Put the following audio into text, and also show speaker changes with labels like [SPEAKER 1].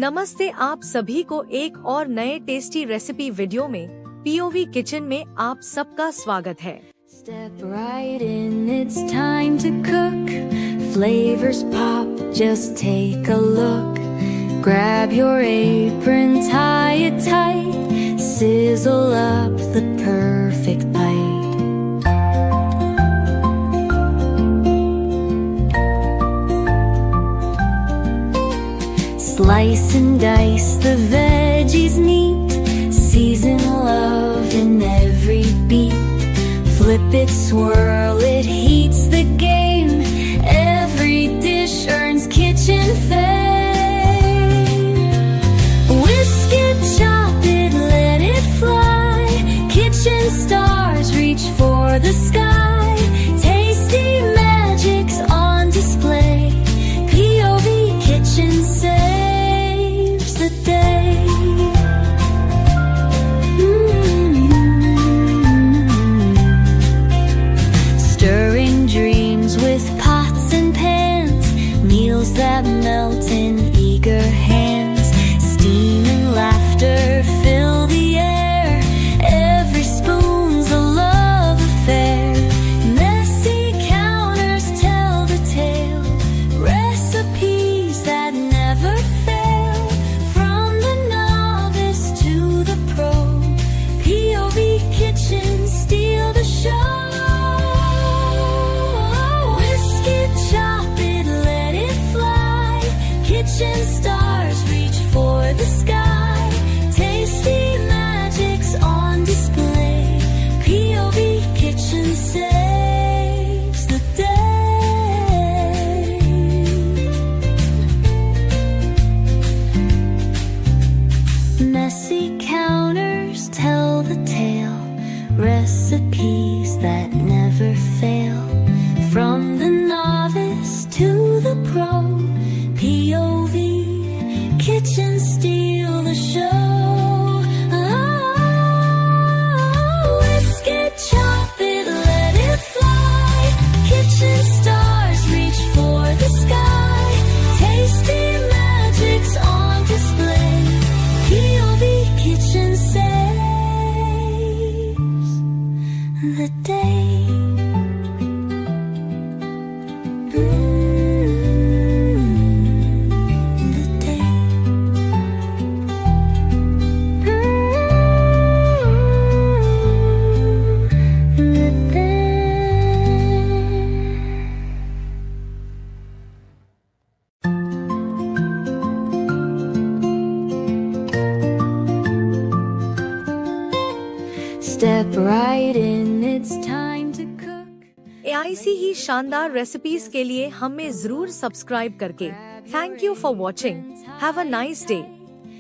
[SPEAKER 1] नमस्ते, आप सभी को एक और नए टेस्टी रेसिपी वीडियो में पीओवी किचन में आप सबका स्वागत है।
[SPEAKER 2] Step right in, it's time to cook. Flavors pop, just take a look. Grab your apron, tie it tight. Sizzle up the perfect bite. Slice and dice the veggies neat. Season love in every beat. Flip it, swirl it, heats the game. Every dish earns kitchen fame. Whisk it, chop it, let it fly. Kitchen stars reach for the sky. Tasty magic's on display. POV Kitchen saves the day. Stirring dreams with pots and pans. Meals that melt in eager hands. Steam and laughter fill the air. Every spoon's a love affair. Messy counters tell the tale. Recipes that never fail. From the novice to the pro. POV Kitchen steal the show. Whisk it, chop it, let it fly. Kitchen stars reach for the sky. Tasty magic's on display. POV Kitchen saves the day. Messy counters tell the tale. Recipes that never fail. From the novice to the pro. POV Kitchen steal the show. Whisk it, chop it, let it fly. Kitchen stars reach for the sky. Tasty magic's on display. POV Kitchen saves the day. Step right in, it's time to cook.
[SPEAKER 1] ऐसी ही शानदार recipes के लिए हमें जरूर subscribe करके। Thank you for watching. Have a nice day.